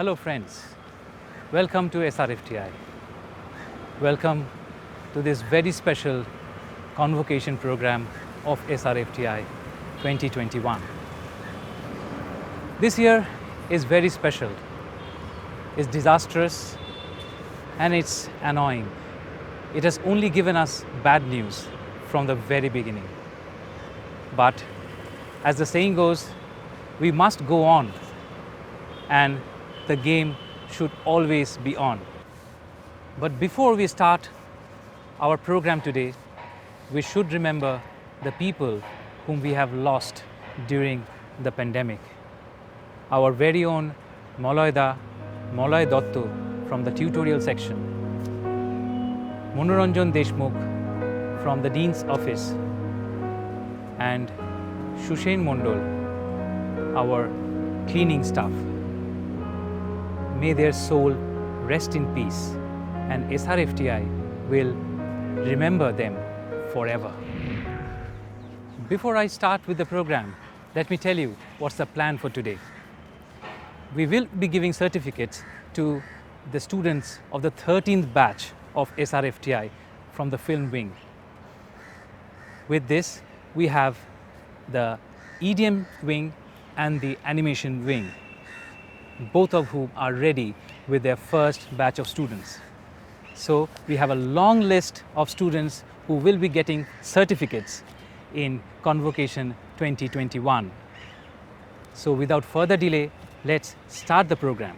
Hello friends, welcome to SRFTI. Welcome to this very special Convocation Programme of SRFTI 2021. This year is very special, it's disastrous and it's annoying. It has only given us bad news from the very beginning. But as the saying goes, we must go on and the game should always be on. But before we start our program today, we should remember the people whom we have lost during the pandemic. Our very own Molloy Dotto from the tutorial section, Monoranjan Deshmukh from the Dean's office, and Shushen Mondol, our cleaning staff. May their soul rest in peace, and SRFTI will remember them forever. Before I start with the program, let me tell you what's the plan for today. We will be giving certificates to the students of the 13th batch of SRFTI from the Film Wing. With this, we have the EDM Wing and the Animation Wing, both of whom are ready with their first batch of students. So we have a long list of students who will be getting certificates in Convocation 2021. So without further delay, let's start the program.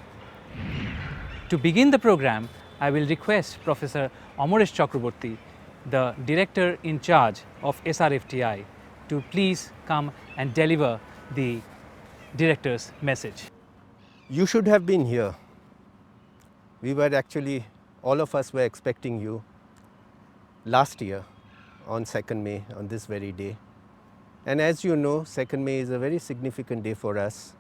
To begin the program, I will request Professor Amoresh Chakraborty, the Director in charge of SRFTI, to please come and deliver the Director's message. You should have been here. We were actually, all of us were expecting you last year on 2nd May, on this very day. And as you know, 2nd May is a very significant day for us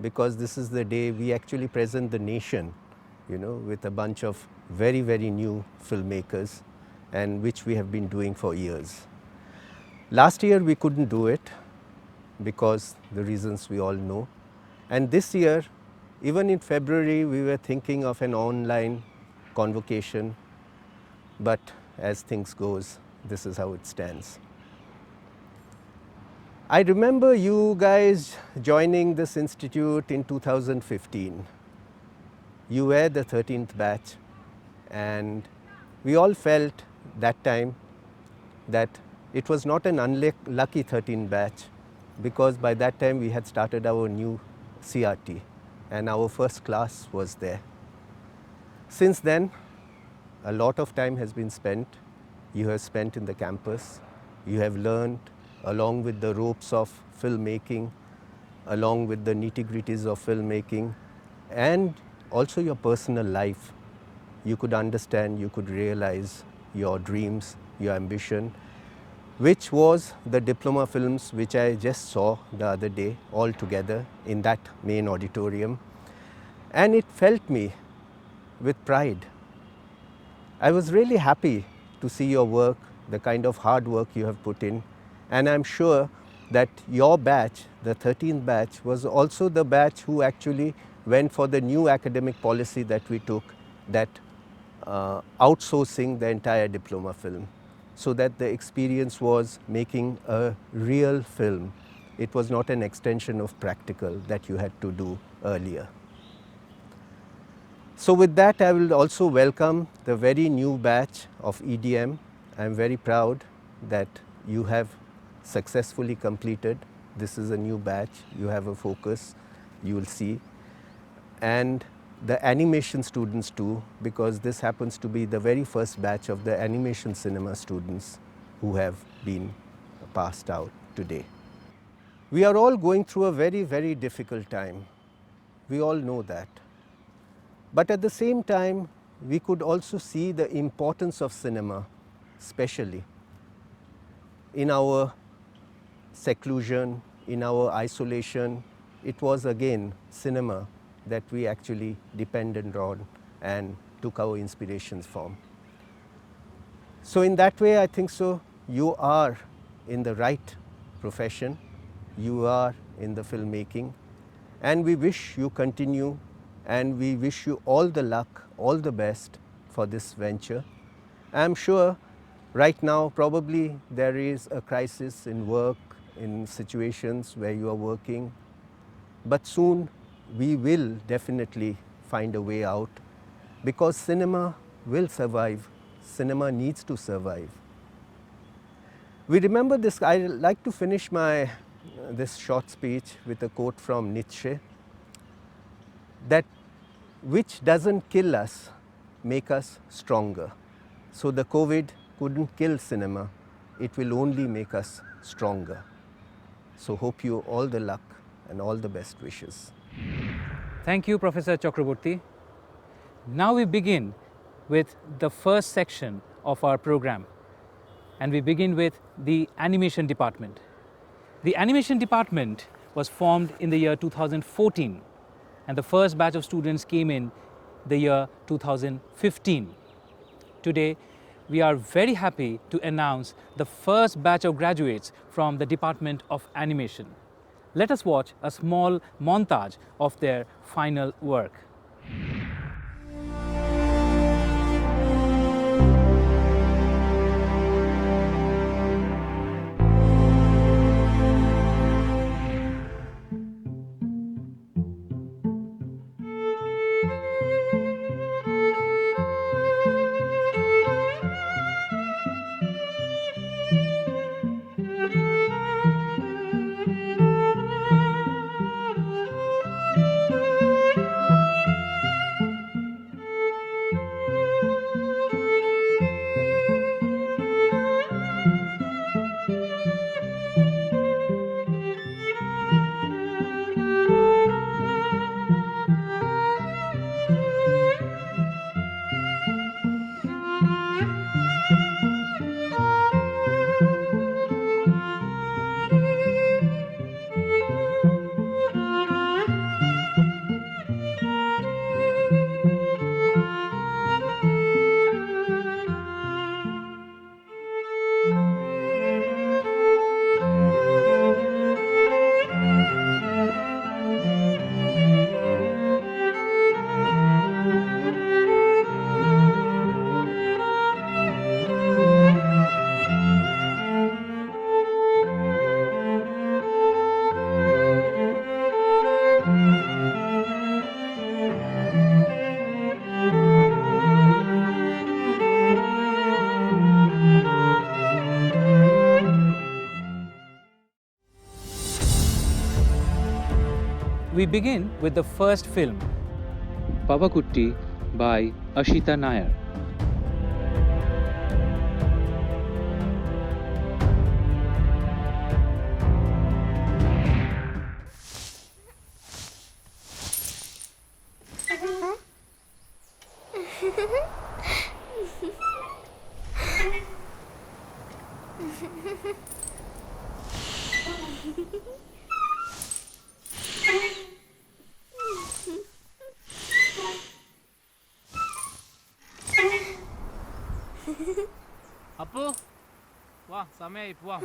because this is the day we actually present the nation, with a bunch of very, very new filmmakers, and which we have been doing for years. Last year we couldn't do it because the reasons we all know. And this year, even in February, we were thinking of an online convocation, but as things goes, this is how it stands. I remember you guys joining this institute in 2015. You were the 13th batch, and we all felt that time that it was not an unlucky 13th batch, because by that time we had started our new CRT. And our first class was there. Since then, a lot of time has been spent. You have spent in the campus. You have learned along with the ropes of filmmaking, along with the nitty-gritties of filmmaking, and also your personal life. You could understand, you could realize your dreams, your ambition, which was the diploma films which I just saw the other day all together in that main auditorium. And it filled me with pride. I was really happy to see your work, the kind of hard work you have put in. And I'm sure that your batch, the 13th batch, was also the batch who actually went for the new academic policy that we took, that outsourcing the entire diploma film, so that the experience was making a real film. It was not an extension of practical that you had to do earlier. So with that, I will also welcome the very new batch of EDM. I'm very proud that you have successfully completed. This is a new batch. You have a focus, you will see. And the animation students too, because this happens to be the very first batch of the animation cinema students who have been passed out today. We are all going through a very, very difficult time. We all know that. But at the same time, we could also see the importance of cinema, especially in our seclusion, in our isolation. It was again cinema that we actually depended on and took our inspirations from. So in that way, I think so, you are in the right profession, you are in the filmmaking, and we wish you continue and we wish you all the luck, all the best for this venture. I'm sure right now probably there is a crisis in work, in situations where you are working, but soon we will definitely find a way out, because cinema will survive. Cinema needs to survive. We remember this. I like to finish this short speech with a quote from Nietzsche, that which doesn't kill us make us stronger. So the COVID couldn't kill cinema. It will only make us stronger. So hope you all the luck and all the best wishes. Thank you, Professor Chakraborty. Now we begin with the first section of our program, and we begin with the animation department. The animation department was formed in the year 2014, and the first batch of students came in the year 2015. Today, we are very happy to announce the first batch of graduates from the Department of Animation. Let us watch a small montage of their final work. We begin with the first film, Pavakutti by Ashita Nair. Apo, wah, sampai buang.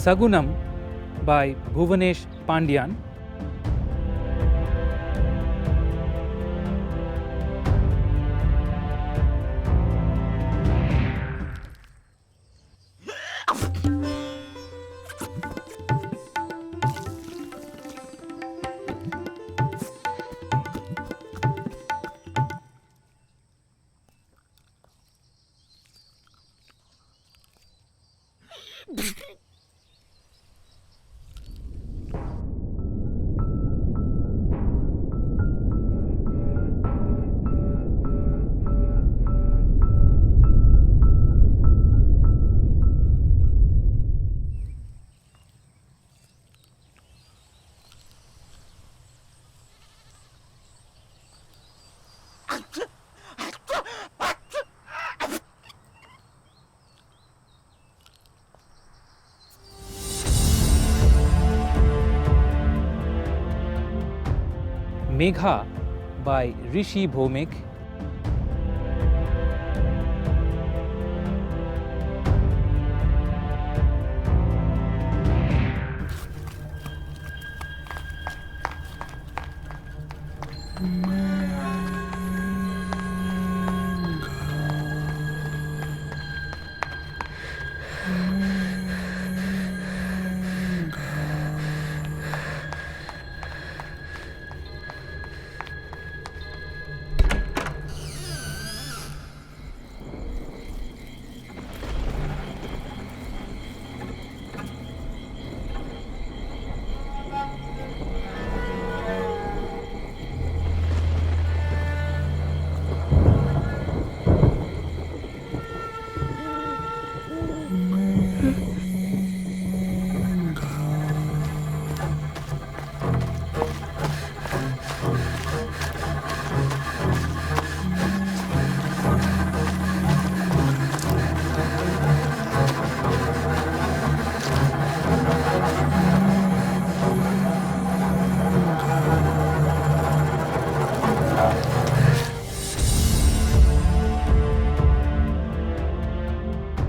Sagunam by Bhuvanesh Pandyan. Megha by Rishi Bhomik,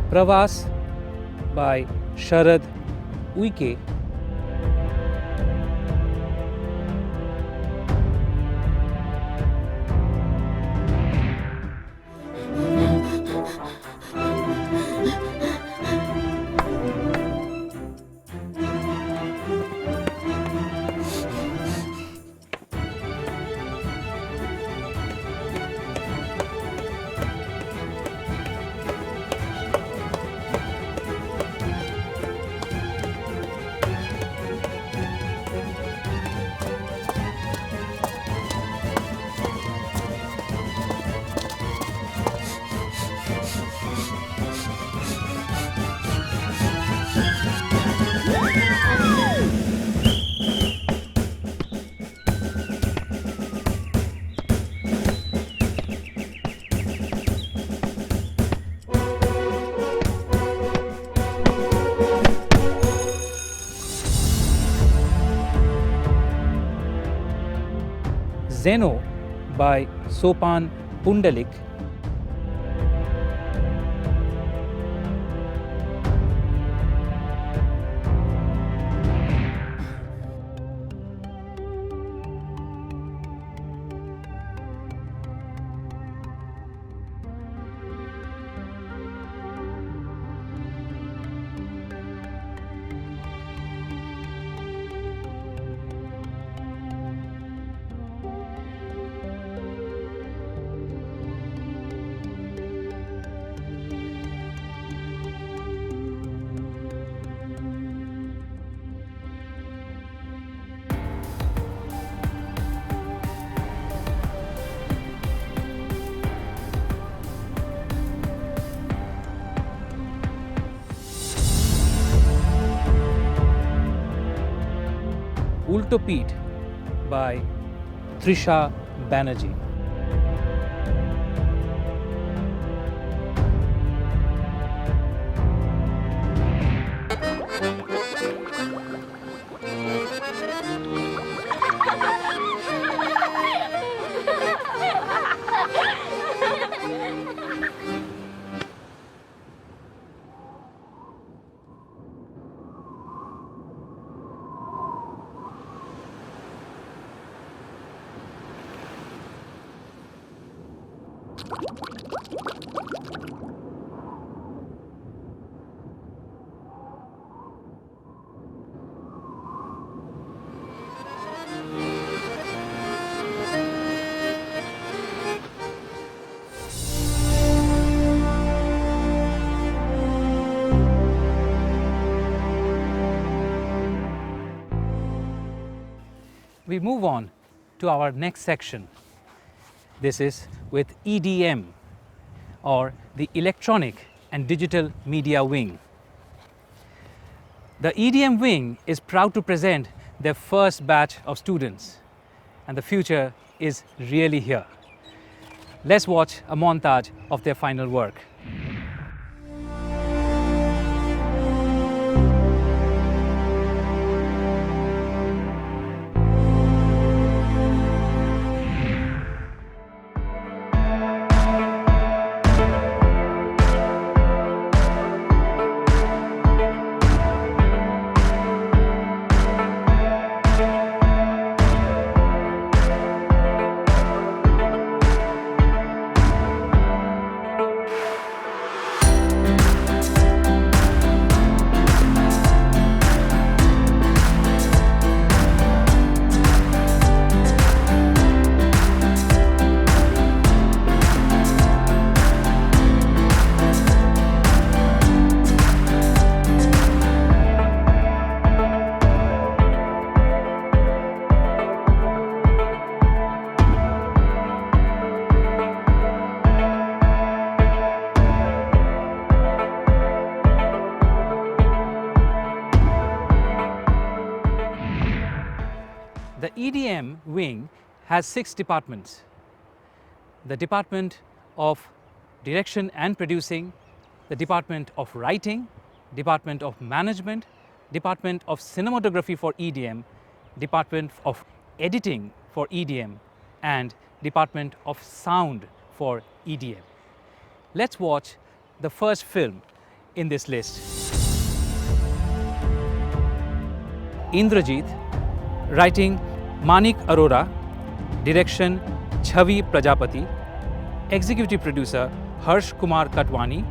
Pravas by Sharad Uike, Zeno by Sopan Pundalik, Ultopede by Trisha Banerjee. We move on to our next section. This is with EDM, or the Electronic and Digital Media Wing. The EDM Wing is proud to present their first batch of students, and the future is really here. Let's watch a montage of their final work. The EDM Wing has 6 departments. The Department of Direction and Producing, the Department of Writing, Department of Management, Department of Cinematography for EDM, Department of Editing for EDM, and Department of Sound for EDM. Let's watch the first film in this list. Indrajit, writing Manik Arora, direction Chhavi Prajapati, executive producer Harsh Kumar Katwani,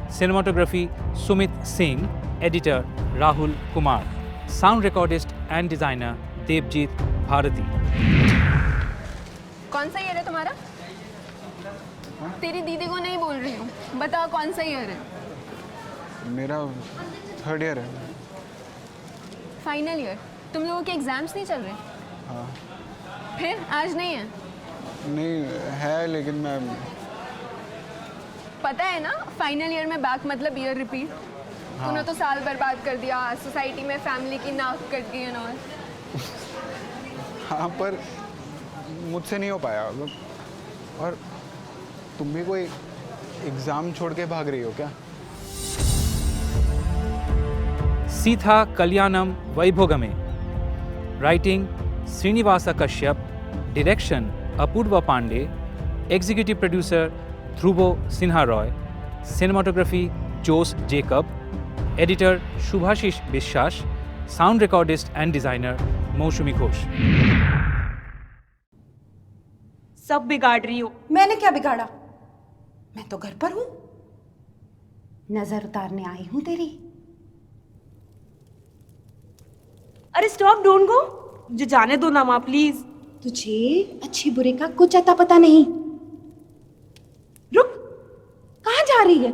cinematography Sumit Singh, editor Rahul Kumar, sound recordist and designer Devjit Bharati. कौन सा year है तुम्हारा? तेरी दीदी को नहीं बोल रही हूँ, बता कौन सा ईयर है? मेरा 3rd ईयर है। Final year. तुम लोगों के एग्जाम्स नहीं चल रहे? हाँ। फिर आज नहीं है? नहीं है, लेकिन मैं पता है ना, फाइनल ईयर में बैक मतलब ईयर रिपीट। हाँ। तूने तो साल बर्बाद कर दिया, सोसाइटी में फैमिली की नाक कट गई एंड ऑल। हाँ, पर मुझसे नहीं हो पाया। और तुम भी कोई एग्ज़ाम छोड़ के भाग रही हो क्या? Sita Kalyanam Vaibhogame, writing Srinivas Kashyap, direction Apoorva Pande, executive producer Dhruvo Sinha Roy, cinematography Jose Jacob, editor Shubhashish Biswas, sound recordist and designer मौसमी घोष। सब बिगाड़ रही हो। मैंने क्या बिगाड़ा? मैं तो घर पर हूं, नजर उतारने आई हूं तेरी। अरे स्टॉप, डोंट गो, मुझे जाने दो ना माँ प्लीज। तुझे अच्छी बुरे का कुछ अता पता नहीं। रुक, कहाँ जा रही है?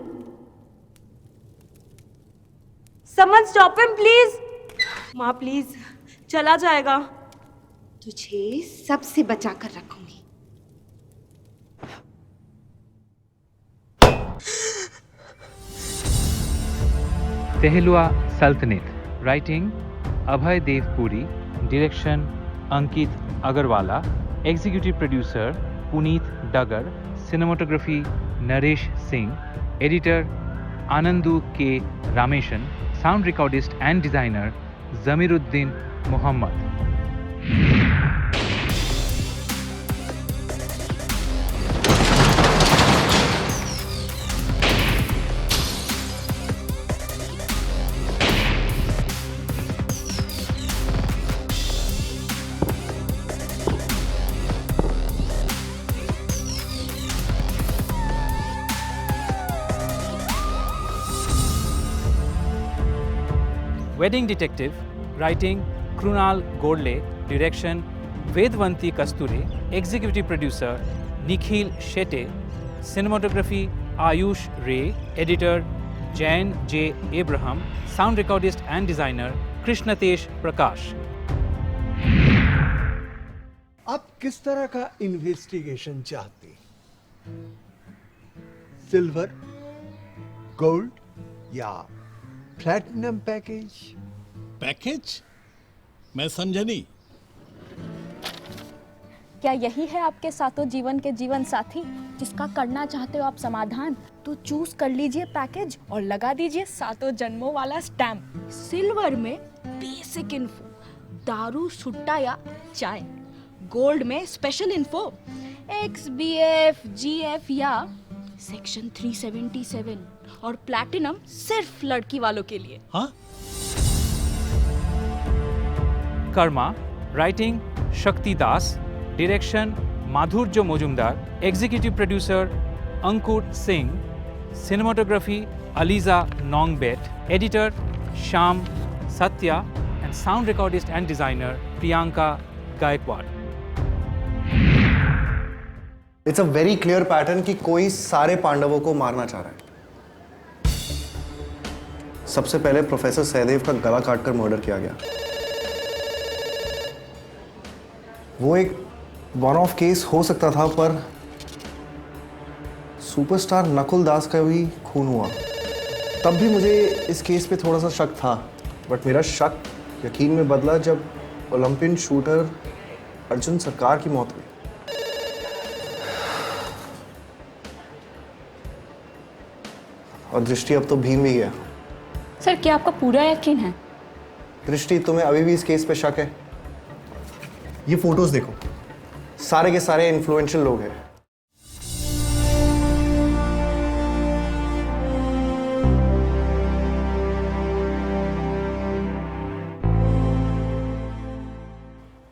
Someone stop him please. माँ प्लीज, चला जाएगा। तुझे सबसे बचा कर रखूंगी। Tehlua Saltanat, writing Abhay Devpuri, direction Ankit Agrawala, executive producer Puneet Dagar, cinematography Naresh Singh, editor Anandu K Rameshan, sound recordist and designer Jamiruddin Mohammad. Wedding Detective, writing Krunal Godle, direction Vedvanti Kasture, executive producer Nikhil Shetty, cinematography Ayush Ray, editor Jain J. Abraham, sound recordist and designer Krishnatesh Prakash. आप किस तरह का investigation चाहते? Silver, gold या platinum package? Package? मैं समझा नहीं। क्या यही है आपके साथों जीवन के जीवन साथी, जिसका करना चाहते हो आप समाधान? तो चूज कर लीजिए पैकेज और लगा दीजिए सातों जन्मों वाला स्टैम्प। सिल्वर में बेसिक इन्फो, दारू सुट्टा या चाय। गोल्ड में स्पेशल इन्फो, XBF, GF या सेक्शन 377। और प्लैटिनम सिर्फ लड़की वालों के लिए। हाँ? कर्मा, राइटिंग शक्ति Das, direction Madhurya Majumdar, executive producer Ankur Singh, cinematography Aliza Nongbet, editor Shyam Satya and sound recordist and designer Priyanka Gaikwad. It's a very clear pattern कि कोई सारे पांडवों को मारना चाह रहा है। सबसे पहले प्रोफेसर सहदेव का गला काटकर मर्डर किया गया। वो एक वन ऑफ केस हो सकता था, पर सुपरस्टार नकुल दास का भी खून हुआ। तब भी मुझे इस केस पे थोड़ा सा शक था, बट मेरा शक यकीन में बदला जब ओलंपियन शूटर अर्जुन सरकार की मौत हुई। और दृष्टि अब तो भीम भी गया। सर क्या आपका पूरा यकीन है? दृष्टि, तुम्हें अभी भी इस केस पे शक है? ये फोटोज देखो, सारे के सारे इन्फ्लुएंशियल लोग हैं।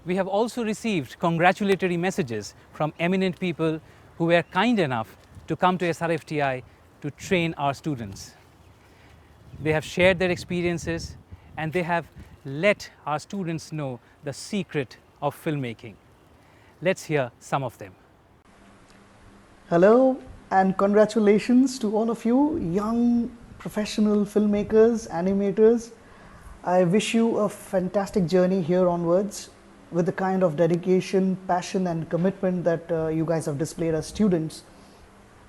We have also received congratulatory messages from eminent people who were kind enough to come to SRFTI to train our students. They have shared their experiences and they have let our students know the secret of filmmaking. Let's hear some of them. Hello and congratulations to all of you young professional filmmakers, animators. I wish you a fantastic journey here onwards with the kind of dedication, passion and commitment that you guys have displayed as students.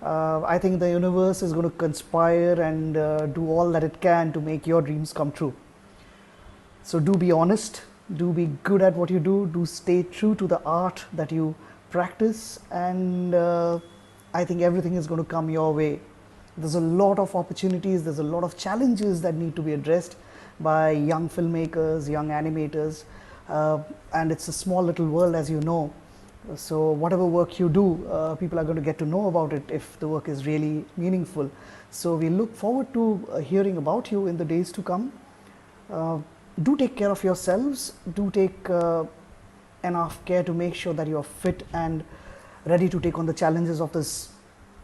I think the universe is going to conspire and do all that it can to make your dreams come true. So do be honest, do be good at what you do stay true to the art that you practice, and I think everything is going to come your way. There's a lot of opportunities, there's a lot of challenges that need to be addressed by young filmmakers, young animators, and it's a small little world, as you know. So whatever work you do, people are going to get to know about it if the work is really meaningful. So we look forward to hearing about you in the days to come. Do take care of yourselves, do take enough care to make sure that you are fit and ready to take on the challenges of this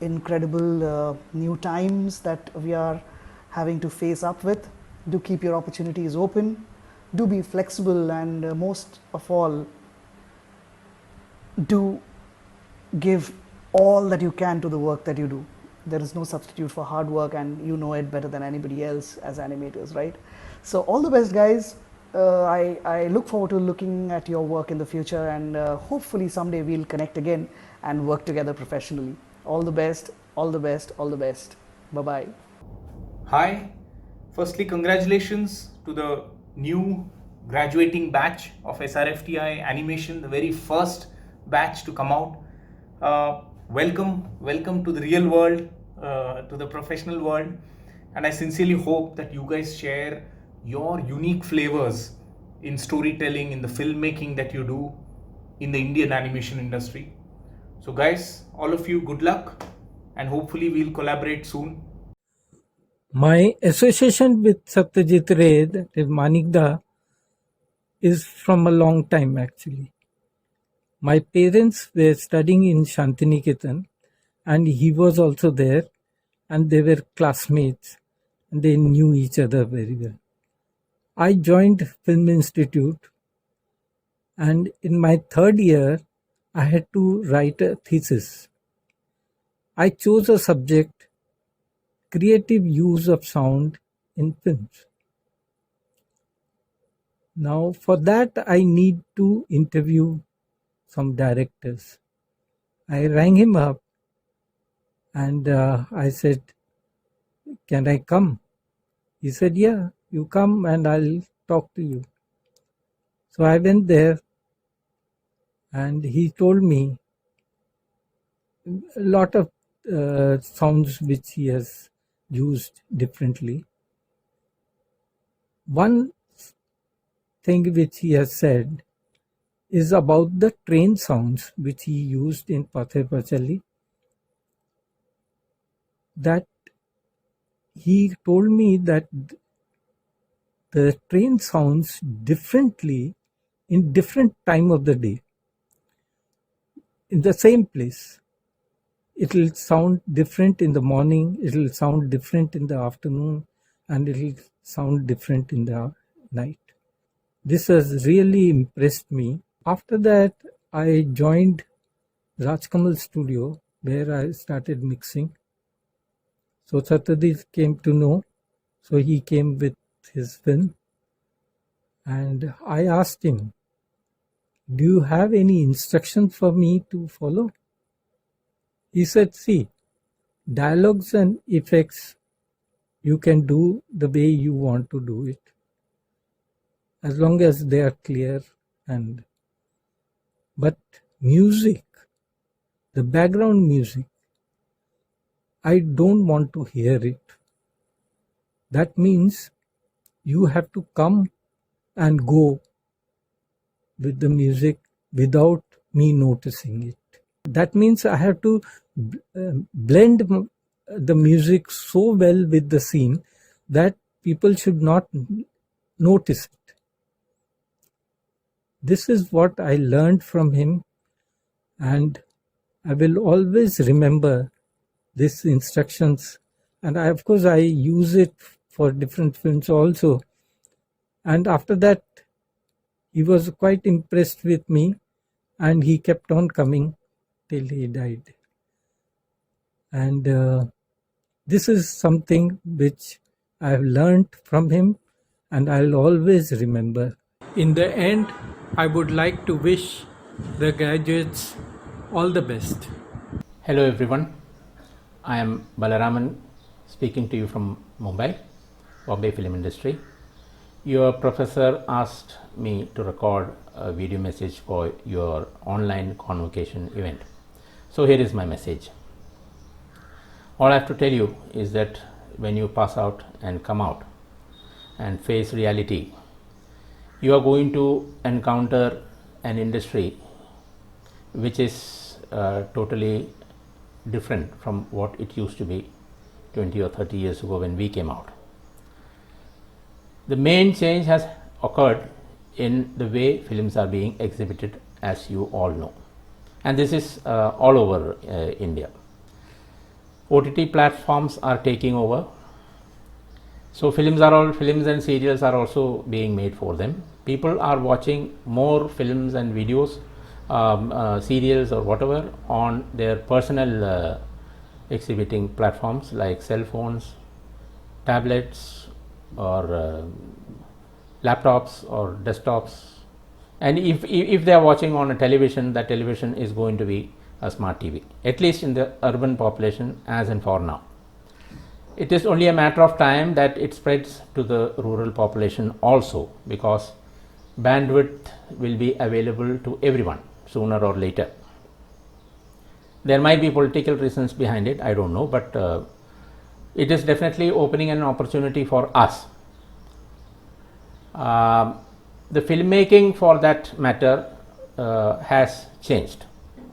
incredible new times that we are having to face up with. Do keep your opportunities open, do be flexible, and most of all, do give all that you can to the work that you do. There is no substitute for hard work, and you know it better than anybody else as animators, right? So all the best, guys. I look forward to looking at your work in the future, and hopefully someday we'll connect again and work together professionally. All the best, all the best, all the best. Bye-bye. Hi. Firstly, congratulations to the new graduating batch of SRFTI Animation, the very first batch to come out. Welcome to the real world, to the professional world, and I sincerely hope that you guys share your unique flavors in storytelling, in the filmmaking that you do in the Indian animation industry. So guys, all of you, good luck, and hopefully we'll collaborate soon. My association with Satyajit Ray, that is Manikda, is from a long time actually. My parents were studying in Shantiniketan and he was also there, and they were classmates and they knew each other very well. I joined Film Institute, and in my third year I had to write a thesis. I chose a subject, creative use of sound in films. Now for that I need to interview some directors. I rang him up and I said, can I come? He said, yeah, you come and I'll talk to you. So I went there and he told me a lot of sounds which he has used differently. One thing which he has said is about the train sounds which he used in Pathe Pachali. That he told me that the train sounds differently in different time of the day. In the same place, it will sound different in the morning, it will sound different in the afternoon, and it will sound different in the night. This has really impressed me. After that, I joined Rajkamal studio where I started mixing. So Satyajit came to know, so he came with his film, and I asked him, do you have any instructions for me to follow? He said, see, dialogues and effects you can do the way you want to do it, as long as they are clear and But music, the background music, I don't want to hear it. That means you have to come and go with the music without me noticing it. That means I have to blend the music so well with the scene that people should not notice it. This is what I learned from him, and I will always remember these instructions, and of course I use it for different films also. And after that, he was quite impressed with me, and he kept on coming till he died. And this is something which I have learned from him, and I'll always remember. In the end, I would like to wish the graduates all the best. Hello everyone, I am Balaraman speaking to you from Mumbai, Bombay film industry. Your professor asked me to record a video message for your online convocation event. So here is my message. All I have to tell you is that when you pass out and come out and face reality, you are going to encounter an industry which is totally different from what it used to be 20 or 30 years ago when we came out. The main change has occurred in the way films are being exhibited, as you all know, and this is all over India. OTT platforms are taking over, so films and serials are also being made for them. People are watching more films and videos, serials or whatever on their personal exhibiting platforms like cell phones, tablets or laptops or desktops. And if they are watching on a television, that television is going to be a smart TV, at least in the urban population as and for now. It is only a matter of time that it spreads to the rural population also, because bandwidth will be available to everyone sooner or later. There might be political reasons behind it, I don't know, but it is definitely opening an opportunity for us. The filmmaking, for that matter, has changed.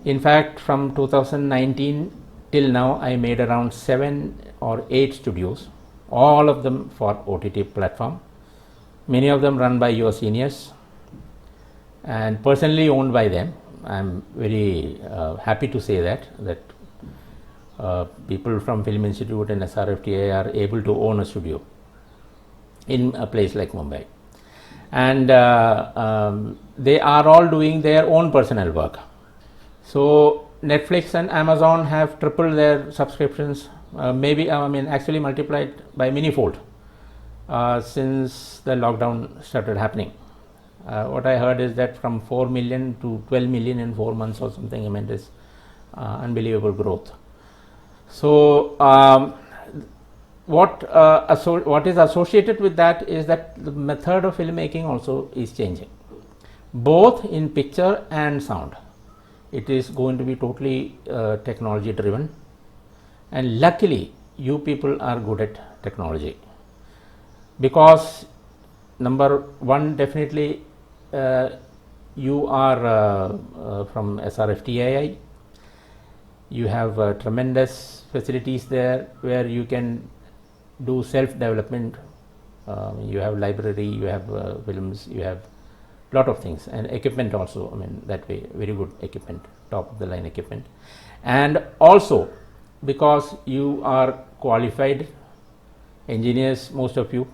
In fact, from 2019 till now, I made around 7 or 8 studios, all of them for OTT platform. Many of them run by your seniors and personally owned by them. I am very happy to say that people from Film Institute and SRFTI are able to own a studio in a place like Mumbai, and they are all doing their own personal work. So Netflix and Amazon have tripled their subscriptions, actually multiplied by many-fold since the lockdown started happening. What I heard is that from 4 million to 12 million in 4 months or something. I mean, it is unbelievable growth. So what is associated with that is that the method of filmmaking also is changing, both in picture and sound. It is going to be totally technology driven, and luckily you people are good at technology, because number one, definitely you are from SRFTI. You have tremendous facilities there where you can do self-development. You have library, you have films, you have lot of things, and equipment also. I mean, that way, very good equipment, top of the line equipment. And also because you are qualified engineers, most of you,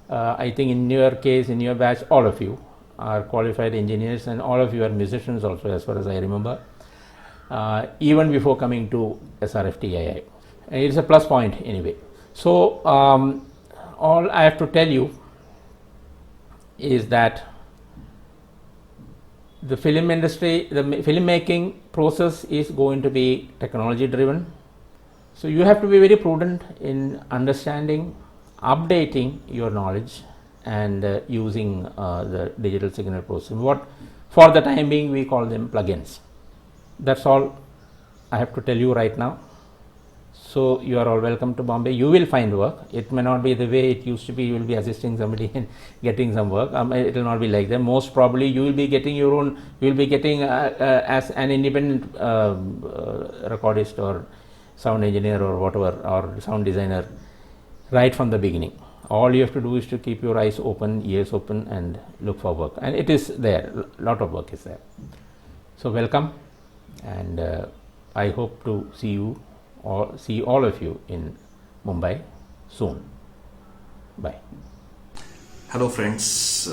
I think in your case, in your batch, all of you are qualified engineers, and all of you are musicians also, as far as I remember, even before coming to SRFTI. And it's a plus point anyway. So all I have to tell you is that the film industry, the filmmaking process is going to be technology driven. So you have to be very prudent in understanding, updating your knowledge, and using the digital signal processing. What For the time being, we call them plugins. That's all I have to tell you right now. So you are all welcome to Bombay. You will find work. It may not be the way it used to be. You will be assisting somebody in getting some work. It will not be like that. Most probably you will be getting your own, you will be getting as an independent recordist or sound engineer or whatever, or sound designer right from the beginning. All you have to do is to keep your eyes open, ears open, and look for work. And it is there. A lot of work is there. So welcome, and I hope to see you or see all of you in Mumbai soon. Bye. Hello friends,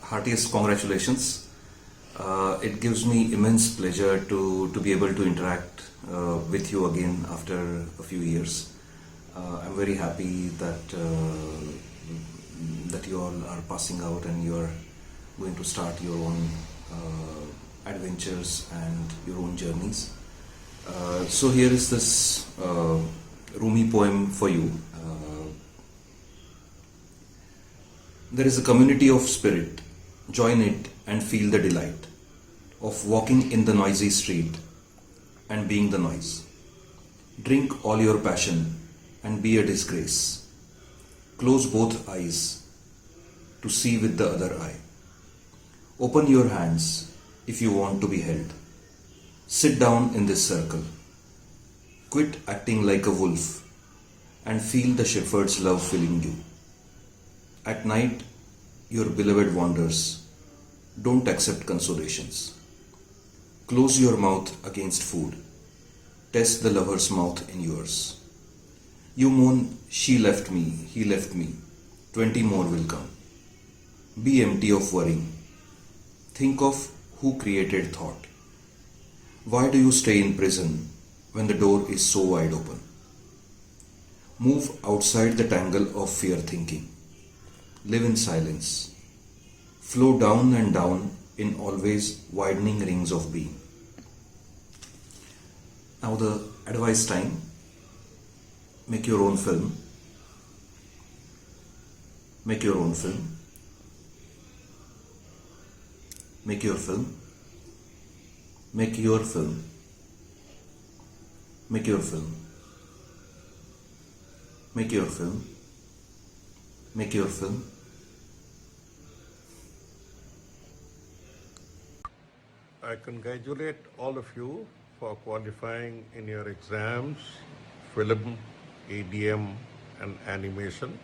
heartiest congratulations. It gives me immense pleasure to be able to interact with you again after a few years. I'm very happy that you all are passing out and you are going to start your own adventures and your own journeys. So here is this Rumi poem for you. There is a community of spirit. Join it and feel the delight of walking in the noisy street and being the noise. Drink all your passion and be a disgrace. Close both eyes to see with the other eye. Open your hands if you want to be held. Sit down in this circle. Quit acting like a wolf and feel the shepherd's love filling you. At night, your beloved wanders. Don't accept consolations. Close your mouth against food. Test the lover's mouth in yours. You moan, she left me, he left me. 20 more will come. Be empty of worrying. Think of who created thought. Why do you stay in prison when the door is so wide open? Move outside the tangle of fear thinking. Live in silence. Flow down and down in always widening rings of being. Now the advice time. Make your own film. Make your own film. Make your film. Make your film. Make your film. Make your film. Make your film. I congratulate all of you for qualifying in your exams, film, EDM and animation,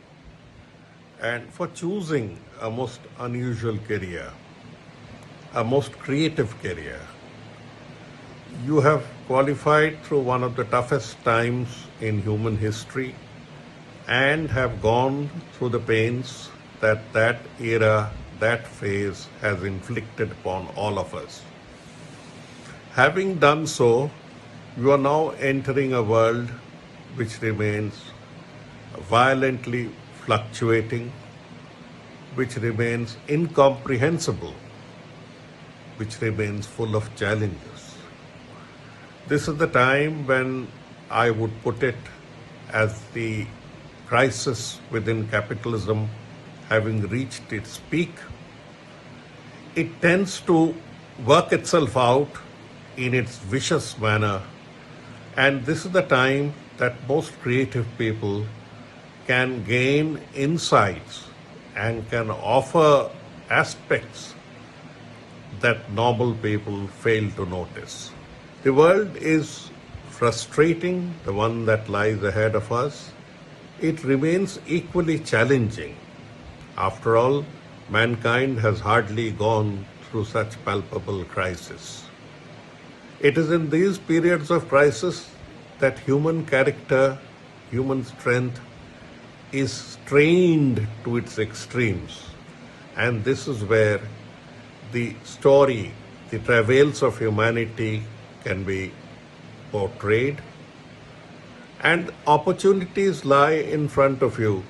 and for choosing a most unusual career, a most creative career. You have qualified through one of the toughest times in human history and have gone through the pains that era, that phase has inflicted upon all of us. Having done so, you are now entering a world which remains violently fluctuating, which remains incomprehensible, which remains full of challenges. This is the time when I would put it as the crisis within capitalism having reached its peak. It tends to work itself out in its vicious manner, and this is the time that most creative people can gain insights and can offer aspects that normal people fail to notice. The world is frustrating, the one that lies ahead of us. It remains equally challenging. After all, mankind has hardly gone through such palpable crisis. It is in these periods of crisis that human character, human strength is strained to its extremes. And this is where the story, the travails of humanity can be portrayed. And opportunities lie in front of you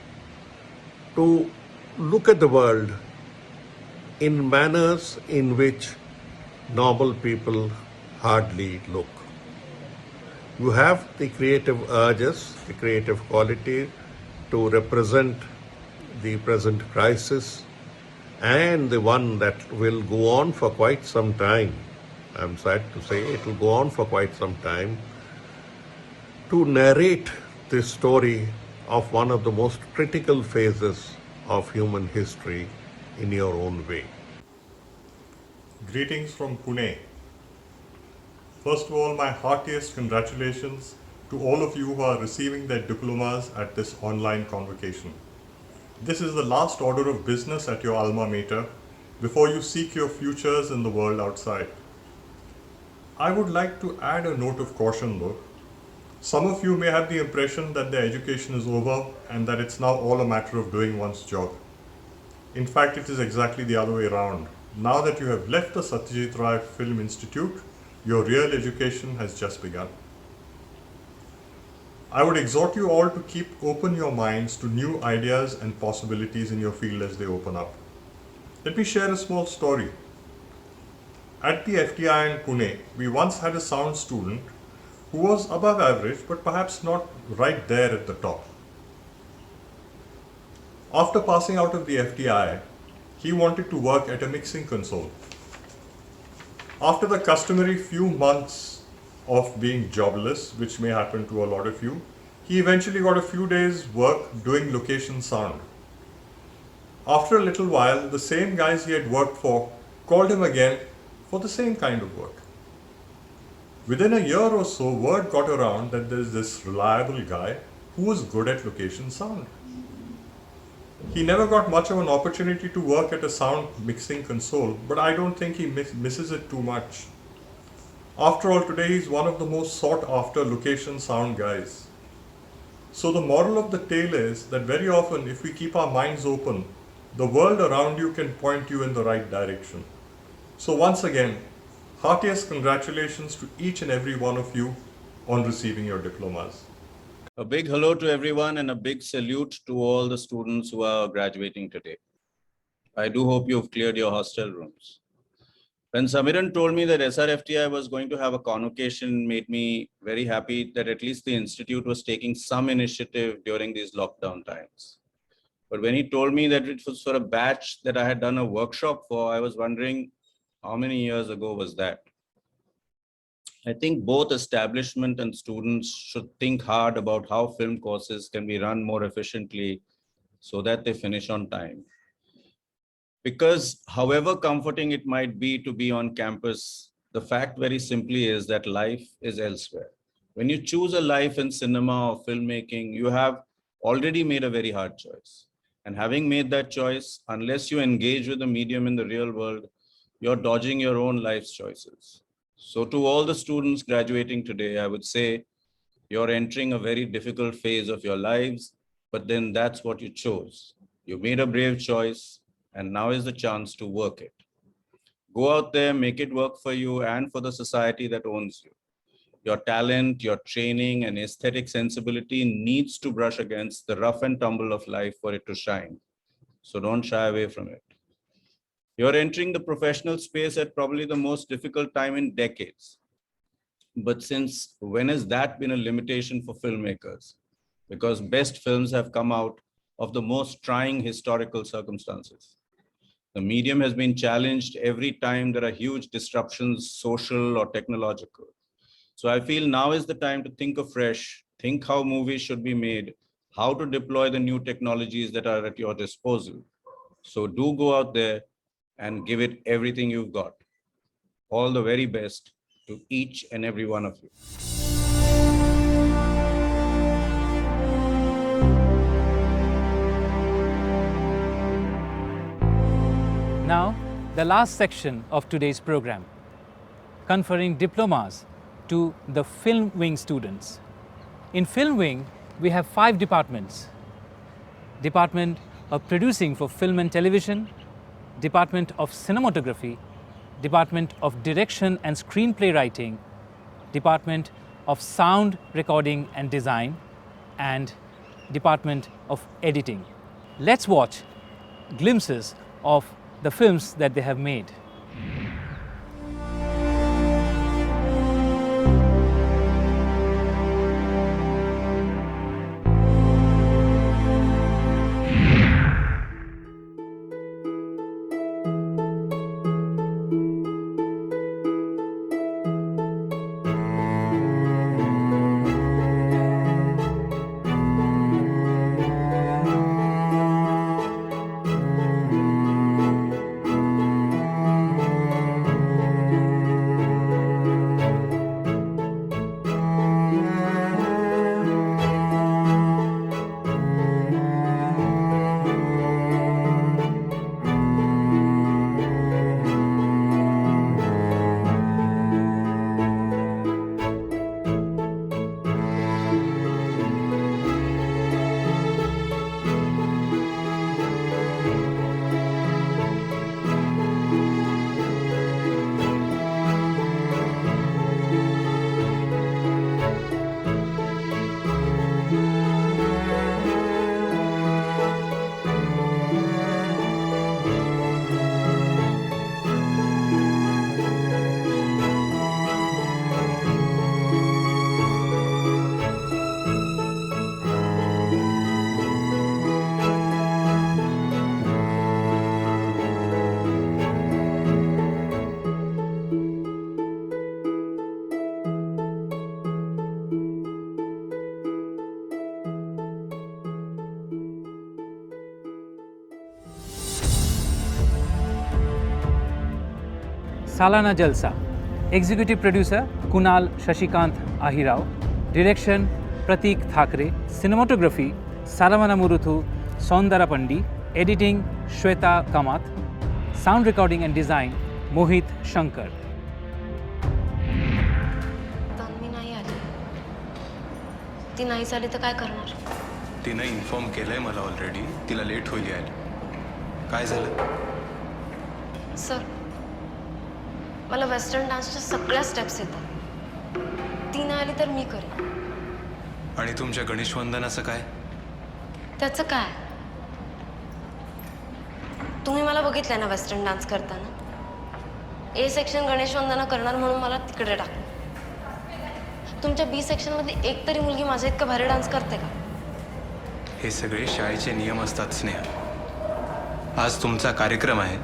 to look at the world in manners in which normal people hardly look. You have the creative urges, the creative quality to represent the present crisis and the one that will go on for quite some time. I'm sad to say it will go on for quite some time, to narrate the story of one of the most critical phases of human history in your own way. Greetings from Pune. First of all, my heartiest congratulations to all of you who are receiving their diplomas at this online convocation. This is the last order of business at your alma mater before you seek your futures in the world outside. I would like to add a note of caution though. Some of you may have the impression that their education is over and that it's now all a matter of doing one's job. In fact, it is exactly the other way around. Now that you have left the Satyajit Ray Film Institute, your real education has just begun. I would exhort you all to keep open your minds to new ideas and possibilities in your field as they open up. Let me share a small story. At the FTI in Pune, we once had a sound student who was above average, but perhaps not right there at the top. After passing out of the FTI, he wanted to work at a mixing console. After the customary few months of being jobless, which may happen to a lot of you, he eventually got a few days work doing location sound. After a little while, the same guys he had worked for called him again for the same kind of work. Within a year or so, word got around that there's this reliable guy who was good at location sound. He never got much of an opportunity to work at a sound mixing console, but I don't think he misses it too much. After all, today he's one of the most sought after location sound guys. So the moral of the tale is that very often if we keep our minds open, the world around you can point you in the right direction. So once again, heartiest congratulations to each and every one of you on receiving your diplomas. A big hello to everyone and a big salute to all the students who are graduating today. I do hope you've cleared your hostel rooms. When Samiran told me that SRFTI was going to have a convocation, made me very happy that at least the institute was taking some initiative during these lockdown times. But when he told me that it was for a batch that I had done a workshop for, I was wondering how many years ago was that? I think both establishment and students should think hard about how film courses can be run more efficiently so that they finish on time. Because however comforting it might be to be on campus, the fact very simply is that life is elsewhere. When you choose a life in cinema or filmmaking, you have already made a very hard choice. And having made that choice, unless you engage with the medium in the real world, you're dodging your own life's choices. So to all the students graduating today, I would say you're entering a very difficult phase of your lives, but then that's what you chose. You made a brave choice, and now is the chance to work it. Go out there, make it work for you and for the society that owns you. Your talent, your training, and aesthetic sensibility needs to brush against the rough and tumble of life for it to shine. So don't shy away from it. You're entering the professional space at probably the most difficult time in decades. But since when has that been a limitation for filmmakers? Because best films have come out of the most trying historical circumstances. The medium has been challenged every time there are huge disruptions, social or technological. So I feel now is the time to think afresh, think how movies should be made, how to deploy the new technologies that are at your disposal. So do go out there and give it everything you've got. All the very best to each and every one of you. Now, the last section of today's program, conferring diplomas to the Film Wing students. In Film Wing, we have 5 departments. Department of Producing for Film and Television, Department of Cinematography, Department of Direction and Screenplay Writing, Department of Sound Recording and Design, and Department of Editing. Let's watch glimpses of the films that they have made. Salana Jalsa. Executive Producer Kunal Shashikant Ahirao. Direction Pratik Thakre. Cinematography Saravana Muruthu Sondara Pandi. Editing Shweta Kamath. Sound recording and design Mohit Shankar. Tanvi नाही आली. ती नाहीच आली तर काय करणार? तिनं inform केलंय मला ऑलरेडी. तिला लेट होईल यायला. काय झालं? सर, मला वेस्टर्न डान्सच्या सगळ्या स्टेप्स येतात. ती नाही आली तर मी करेन. आणि तुमच्या गणेश वंदनाचं काय? त्याचं काय? तुम्ही मला बघितलं ना वेस्टर्न डान्स करताना. ए सेक्शन गणेश वंदना करणार म्हणून मला तिकडे टाकलं. तुमच्या बी सेक्शनमध्ये एक तरी मुलगी माझ्या इतका भारी डान्स करते का? हे सगळे शाळेचे नियम असतात स्नेहा. आज तुमचा कार्यक्रम आहे.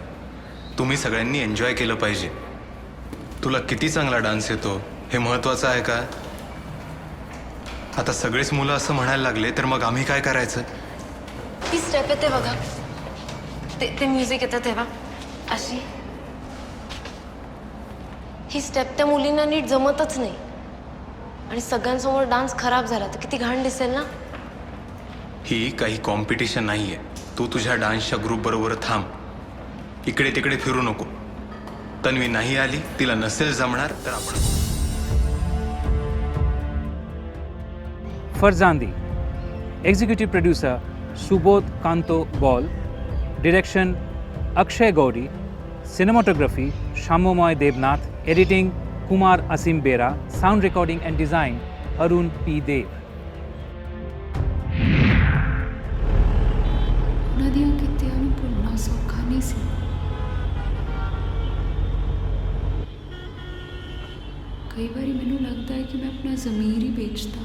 तुम्ही सगळ्यांनी एन्जॉय केलं पाहिजे. तुला किती चांगला डान्स येतो हे महत्त्वाचं आहे का? आता सगळेच मुलं असं म्हणायला लागले तर मग आम्ही काय करायचं? ती स्टेप येते बघा. ते म्युझिक येतं तेव्हा अशी. ही स्टेप त्या मुलींना नीट जमतच नाही. आणि सगळ्यांसमोर डान्स खराब झाला तर किती घाण दिसेल ना. ही काही कॉम्पिटिशन नाहीये. तू तुझ्या डान्सच्या ग्रुप बरोबर थांब. इकडे तिकडे फिरू नको. तन्वी नाही आली, तिला नसेल जमणार तर आपण Farzandi. Executive Producer Subodh Kanto Ball. Direction Akshay Gauri. Cinematography Shamomoy Devnath. Editing Kumar Asim Bera. Sound recording and design Arun P. Dev. नदियों की त्याग भुलना सौखा नहीं सी. कई बार मैनू लगता है कि मैं अपना ज़मीर ही बेचता.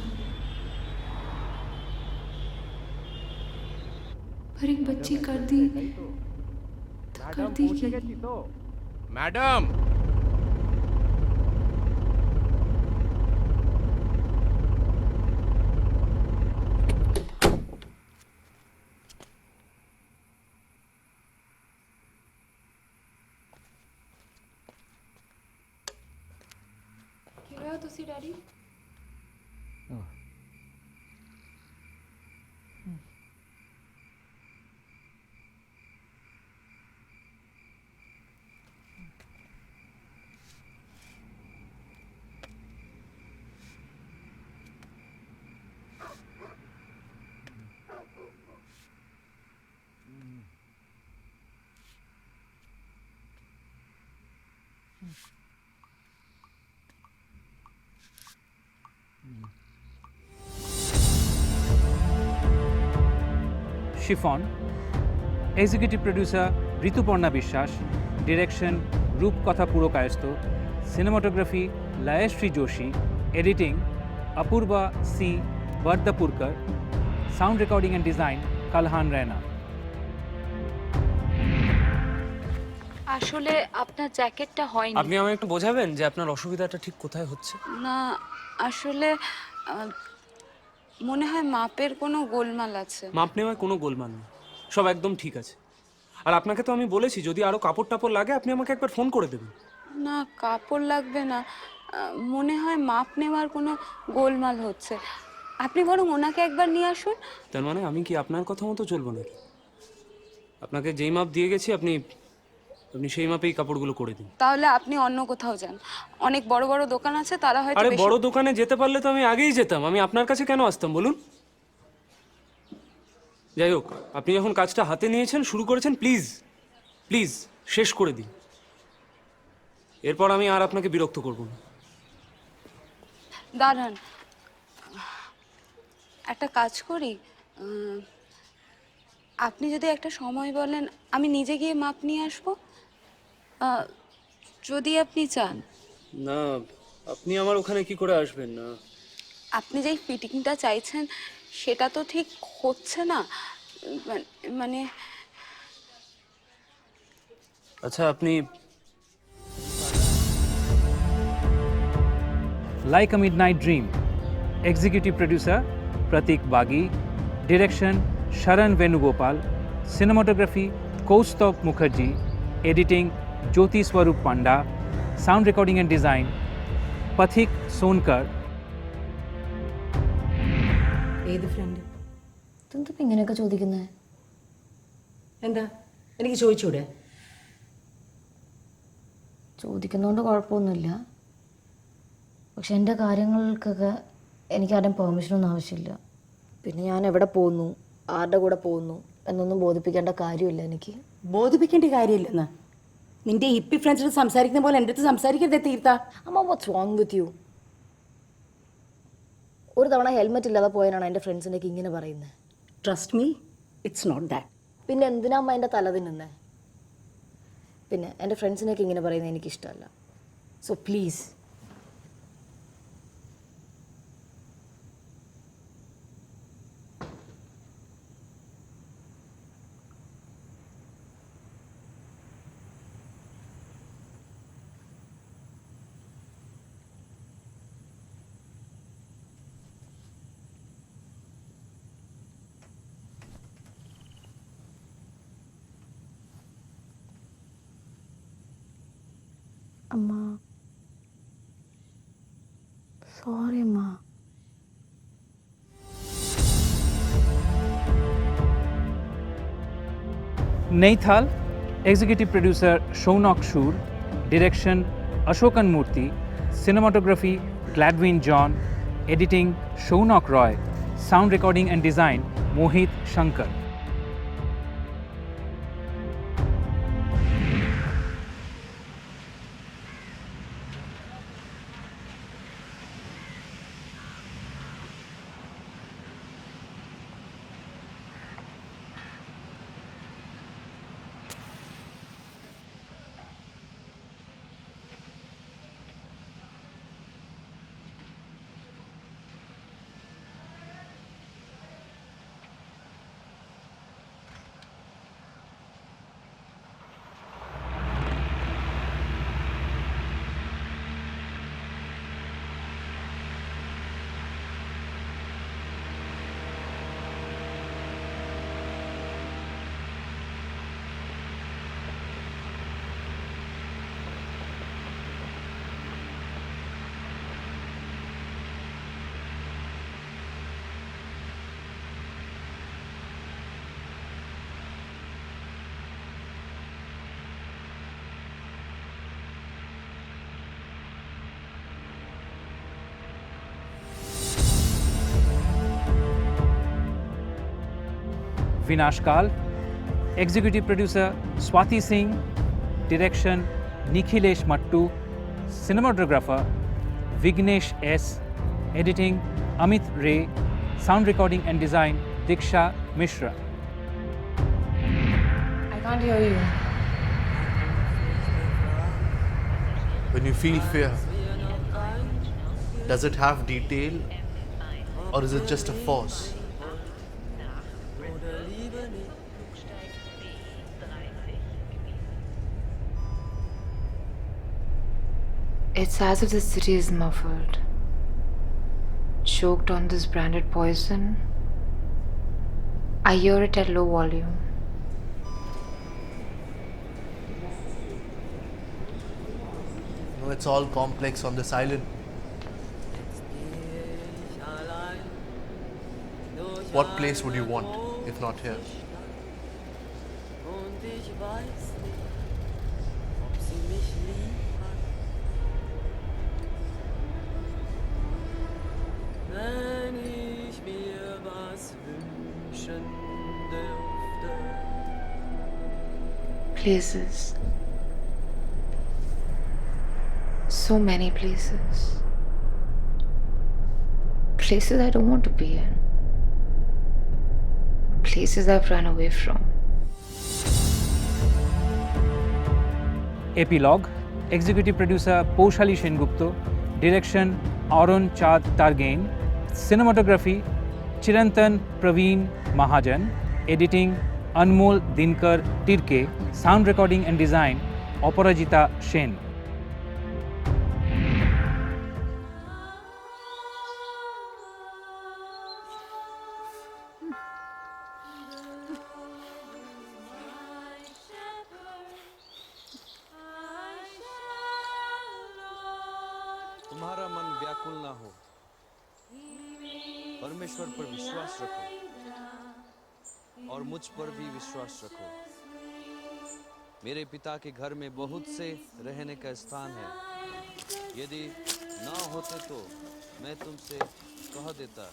पर एक बच्ची कर दी की. मैडम ਕਿਵੇਂ ਹੋ ਤੁਸੀਂ daddy? Chiffon. Executive Producer Rituparna Bishwas. Direction Roopkatha Purokayasto. Cinematography Layashri Joshi. Editing Apurva C. Vardapurkar. Sound recording and design Kalhan Raina. আসলে আপনার জ্যাকেটটা হয়নি. আপনি আমাকে একটু বোঝাবেন যে আপনার অসুবিধাটা ঠিক কোথায় হচ্ছে? না আসলে মনে হয় মাপের কোনো গোলমাল আছে. মাপ নেওয়ায় কোনো গোলমাল নেই, সব একদম ঠিক আছে। আর আপনাকে তো আমি বলেছি যদি আরো কাপড় টাপড় লাগে আপনি আমাকে একবার ফোন করে দেবেন। না কাপড় লাগবে না, মনে হয় মাপ নেওয়ার কোনো গোলমাল হচ্ছে। আপনি বরং ওনাকে একবার নিয়ে আসুন। তার মানে আমি কি আপনার কথা মতো চলবো নাকি? আপনাকে যেই মাপ দিয়ে গেছি আপনি সেই মাপেই কাপড়গুলো করে দিন। তাহলে আপনি অন্য কোথাও যান, অনেক বড় বড় দোকান আছে তারা হয়তো। আরে বড় দোকানে যেতে পারলে তো আমি আগেই যেতাম, আমি আপনার কাছে কেন আসতাম বলুন? যাই হোক, আপনি যখন কাজটা হাতে নিয়েছেন শুরু করেছেন, প্লিজ প্লিজ শেষ করে দিন, এরপর আমি আর আপনাকে বিরক্ত করব না। দাঁড়ান, একটা কাজ করি, আপনি যদি একটা সময় বলেন আমি নিজে গিয়ে মাপ নিয়ে আসবো, যদি আপনি চান। না আপনি আমার ওখানে কি করে আসবেন? না আপনি যেই ফিটিংটা চাইছেন সেটা তো ঠিক হচ্ছে না, মানে আচ্ছা আপনি Like a Midnight Dream. Executive Producer Pratik Bagi. Direction Sharan Venugopal. Cinematography Kaustav Mukherjee. Editing Jyoti Swarup Panda. sound recording and design, Pathik Sonkar. ഏത് ഫ്രണ്ട്? ഇതെന്താ ഇങ്ങനെയൊക്കെ ചോദിക്കുന്നത്? എന്താ എനിക്ക് ചോദിച്ചൂടെ? ചോദിക്കുന്നതുകൊണ്ട് കുഴപ്പമൊന്നുമില്ല. പക്ഷെ എൻ്റെ കാര്യങ്ങൾക്കൊക്കെ എനിക്ക് ആരും പെർമിഷനൊന്നും ആവശ്യമില്ല. പിന്നെ ഞാൻ എവിടെ പോകുന്നു, ആരുടെ കൂടെ പോകുന്നു എന്നൊന്നും ബോധിപ്പിക്കേണ്ട കാര്യമില്ല എനിക്ക്. ബോധിപ്പിക്കേണ്ട കാര്യമില്ലെന്ന്. നിന്റെ ഹിപ്പി ഫ്രണ്ട്സിന് സംസാരിക്കുന്ന പോലെ എൻ്റെ അടുത്ത് സംസാരിക്കരുതേ തീർത്ത. അമ്മ വാട്ട്സ് റോങ് വിത്ത് യു? ഒരു തവണ ഹെൽമെറ്റ് ഇല്ലാതെ പോയതിനാണ് എൻ്റെ ഫ്രണ്ട്സിനൊക്കെ ഇങ്ങനെ പറയുന്നത്. Trust me, it's not that. പിന്നെ എന്തിനാ അമ്മ എൻ്റെ തല തിന്നുന്നേ? പിന്നെ എൻ്റെ ഫ്രണ്ട്സിനൊക്കെ ഇങ്ങനെ പറയുന്നത് എനിക്കിഷ്ടമല്ല. So please. അമ്മ സോറി അമ്മ. Naithal, executive producer Shaunak Shur, direction Ashokan Murthy, cinematography Gladwin John, editing Shaunak Roy, sound recording and design Mohit Shankar. Vinash Kal, executive producer Swati Singh, direction Nikhilesh Mattu, cinematographer Vignesh S, editing Amit Ray, sound recording and design Diksha Mishra. I can't hear you. When you feel fear, does it have detail or is it just a force? It's as if the city is muffled, choked on this branded poison. I hear it at low volume. No, it's all complex on this island. What place would you want if not here? Places. So many places. Places I don't want to be in. Places I've run away from. Epilogue, executive producer Poushali Sengupta, direction Arun Chad Targain, cinematography Chirantan Praveen Mahajan, editing Anmol Dinkar Tirke, sound recording and design Aparajita Shen. तुम्हारा मन व्याकुल ना हो, परमेश्वर पर विश्वास रखो और मुझ पर भी विश्वास रखो। मेरे पिता के घर में बहुत से रहने का स्थान है, यदि ना होते तो मैं तुमसे कह देता,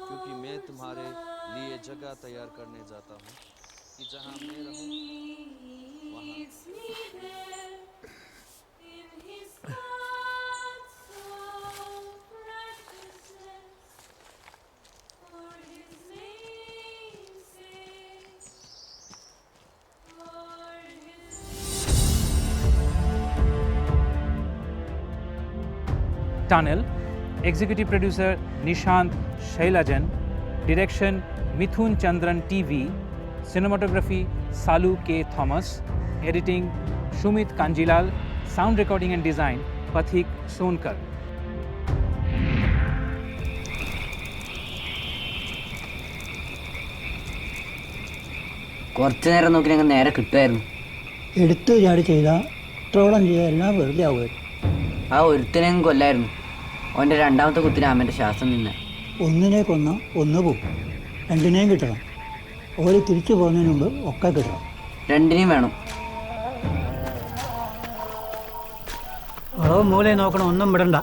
क्योंकि मैं तुम्हारे लिए जगह तैयार करने जाता हूँ कि जहाँ मैं रहूँ वहाँ Tunnel, Executive Producer Nishant Shailajan, Direction Mithun Chandran TV, Cinematography Salu K. Thomas, Editing Shumit Kanjilal, Sound Recording and Design Pathik Sonkar. കുറച്ചു നേരം നോക്കി ഞങ്ങൾ നേരെ കിട്ടുമായിരുന്നു. എടുത്തു ചാടി ചെയ്താൽ ട്രോളം ചെയ്തെല്ലാം വെറുതെ ആവുമായിരുന്നു. ആ ഒരുത്തനെയും കൊല്ലായിരുന്നു. അവൻ്റെ രണ്ടാമത്തെ കുത്തിന് അമ്മേൻ്റെ ശ്വാസം നിന്ന്. ഒന്നിനെ കൊന്ന ഒന്ന് പോകും, രണ്ടിനെയും കിട്ടണം. ഓര് തിരിച്ചു പോകുന്നതിന് മുമ്പ് ഒക്കെ കിട്ടണം. രണ്ടിനെയും വേണം. വളവും മൂലയും നോക്കണം, ഒന്നും വിടണ്ട.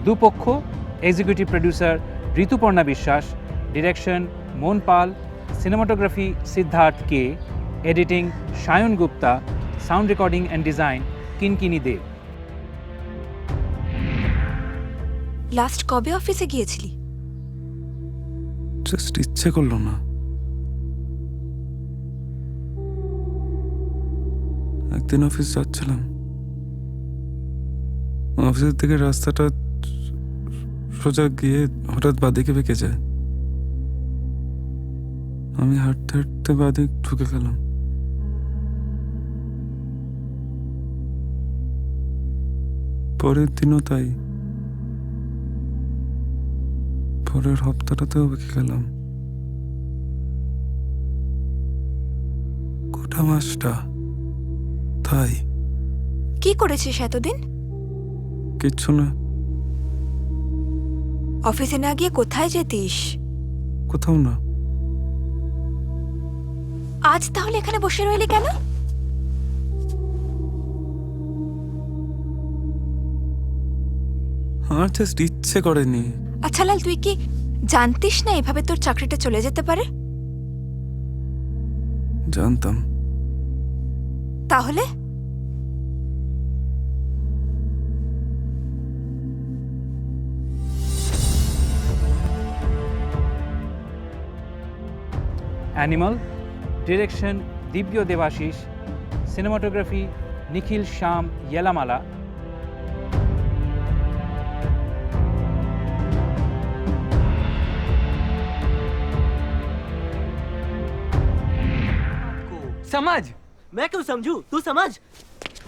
দুপক্ষ, executive producer Rituparna Biswas, direction Mon Pal, cinematography Siddharth K, editing Sayan Gupta, sound recording and design Kinkini Dev. Last কবে অফিসে গিয়েছিলি? জাস্ট ইচ্ছে করলো না। একদিন অফিস যাচ্ছিলাম, অফিসের থেকে রাস্তাটা সোজা গিয়ে হঠাৎ বাঁদিকে বেঁকে যায়। আমি হাঁটতে হাঁটতে বাঁদিক ঢুকে গেলাম। পরের দিনও তাই, পরের হপ্তাটাতেও বেঁকে গেলাম। গোটা মাসটা তাই। কি করেছিস এতদিন? কিচ্ছু না। অফিসে না গিয়ে কোথায় যেতিস? কোথাও না। আজ তাহলে এখানে বসে রইলি কেন? আমার জাস্ট ইচ্ছে করেনি। আচ্ছা লাল, তুই কি জানতিস না এভাবে তোর চাকরিটা চলে যেতে পারে? জানতাম। তাহলে অ্যানিমাল, ডিরেকশন দিব্য দেবাশিস, সিনেমাটোগ্রাফি নিখিল শ্যাম ইয়েলামালা, समझ, मैं क्यों समझू, तू समझ।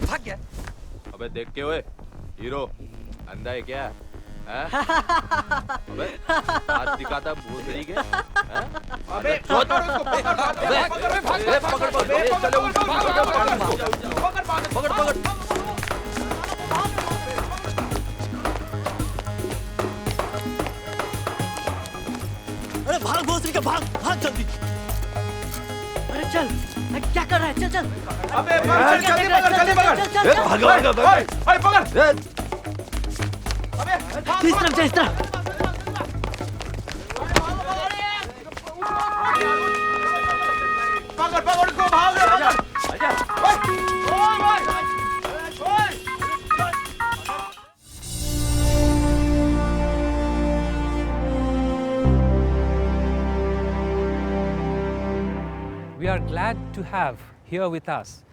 भाग गया। अबे देख के ओए, हीरो अंधा है क्या? हैं? अबे हाथ दिखाता भूतरी के? हैं? अबे पकड़ उसको, पकड़। अरे भाग भोसड़ी का, भाग जल्दी। अरे चल, क्या कर रहा है? चल। अबे जल्दी पकड़। पकड़। इस तरफ। पकड़ उसको, भाग। we are glad to have here with us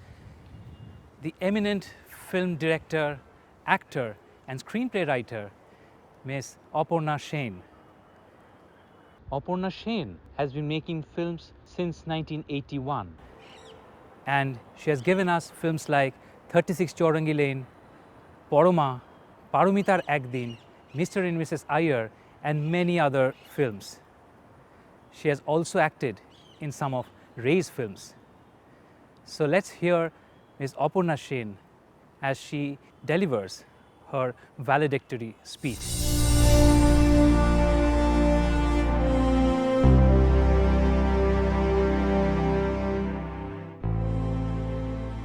the eminent film director, actor, and screenplay writer, Ms. Aparna Sen. Aparna Sen has been making films since 1981, and she has given us films like 36 Chaurangi Lane, Poroma, Parumitar Ekdin, Mr. and Mrs. Iyer, and many other films. She has also acted in some of Ray's films. So let's hear Ms. Aparna Sen as she delivers her valedictory speech.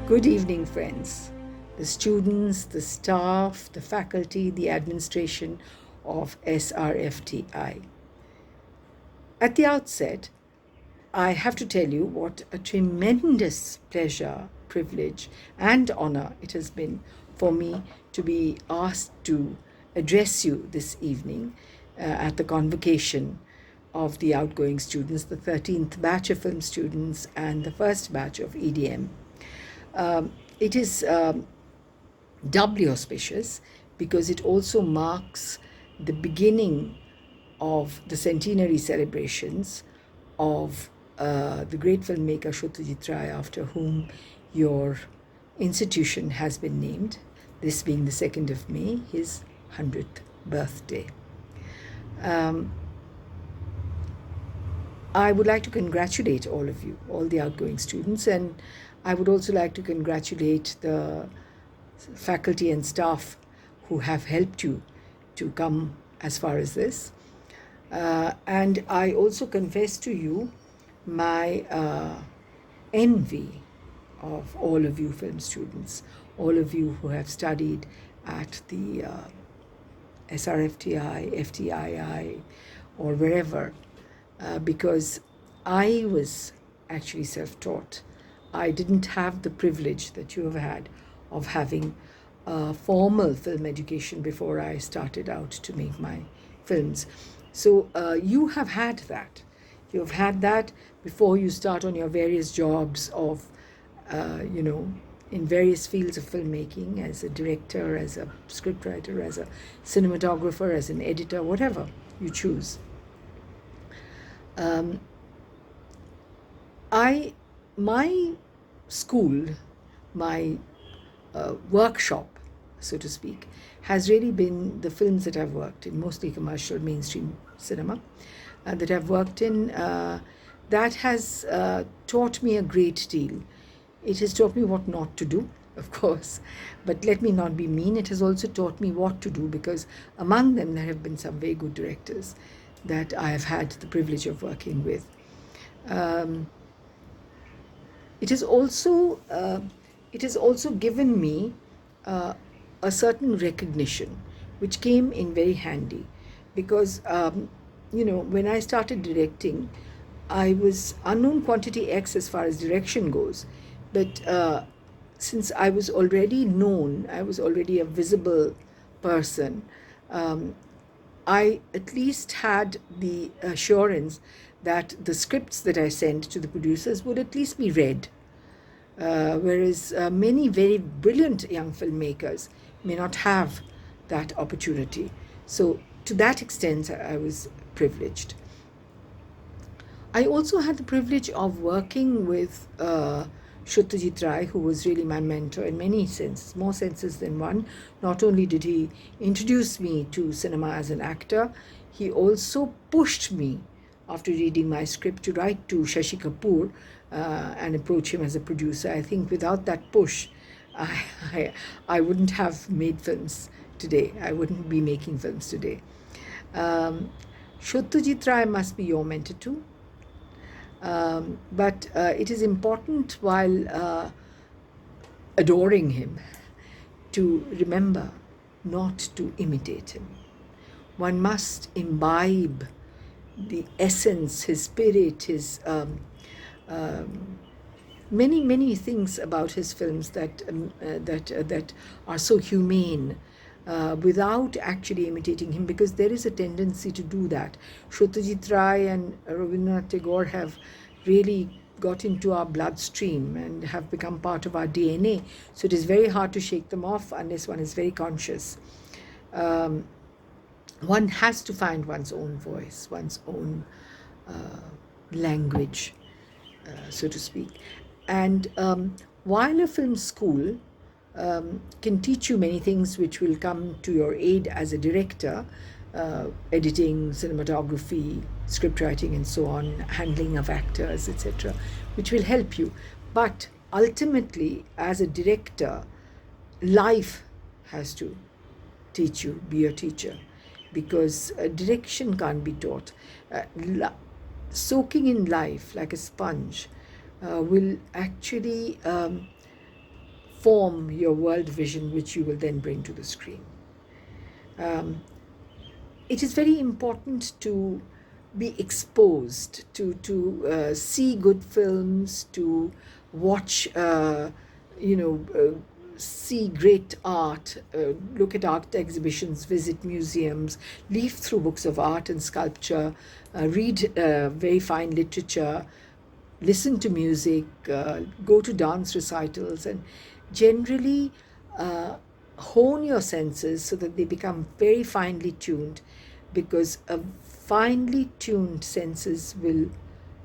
Good evening, friends, the students, the staff, the faculty, the administration of SRFTI. At the outset, I have to tell you what a tremendous pleasure, privilege, and honor it has been for me to be asked to address you this evening at the convocation of the outgoing students, the 13th batch of film students and the first batch of EDM. It is doubly auspicious because it also marks the beginning of the centenary celebrations of the great filmmaker Satyajit Ray, after whom your institution has been named, this being the 2nd of May, his 100th birthday. I would like to congratulate all of you, all the outgoing students, and I would also like to congratulate the faculty and staff who have helped you to come as far as this. And I also confess to you my envy of all of you film students, all of you who have studied at the SRFTI, FTII, or wherever, because I was actually self-taught. I didn't have the privilege that you have had of having a formal film education before I started out to make my films. So you have had that. You have had that before you start on your various jobs of, in various fields of filmmaking, as a director, as a scriptwriter, as a cinematographer, as an editor, whatever you choose. My school, my workshop, so to speak, has really been the films that I've worked in, mostly commercial mainstream cinema that I've worked in. That has taught me a great deal. It has taught me what not to do, of course, but let me not be mean. It has also taught me what to do, because among them there have been some very good directors that I have had the privilege of working with. It has also given me a certain recognition, which came in very handy, because when I started directing, I was unknown quantity X as far as direction goes, but since I was already known, I was already a visible person, I at least had the assurance that the scripts that I sent to the producers would at least be read. Whereas many very brilliant young filmmakers may not have that opportunity. So to that extent, I was privileged. I also had the privilege of working with Satyajit Ray, who was really my mentor in many senses, more senses than one. Not only did he introduce me to cinema as an actor, he also pushed me, after reading my script, to write to Shashi Kapoor and approach him as a producer. I think without that push, I wouldn't have made films today. I wouldn't be making films today. Satyajit Ray must be your mentor too. But it is important, while adoring him, to remember not to imitate him. One must imbibe the essence, his spirit, his many things about his films that are so humane, without actually imitating him, because there is a tendency to do that. Satyajit Ray and Rabindranath Tagore have really got into our bloodstream and have become part of our DNA. So it is very hard to shake them off unless one is very conscious. One has to find one's own voice, one's own language, so to speak. And while a film school can teach you many things which will come to your aid as a director, editing, cinematography, script writing and so on, handling of actors, etc., which will help you. But ultimately, as a director, life has to teach you, be your teacher, because direction can't be taught. Soaking in life like a sponge will actually form your world vision, which you will then bring to the screen. It is very important to be exposed, to see good films, to watch, see great art, look at art exhibitions, visit museums, leaf through books of art and sculpture, read very fine literature, listen to music, go to dance recitals, and generally hone your senses so that they become very finely tuned, because finely tuned senses will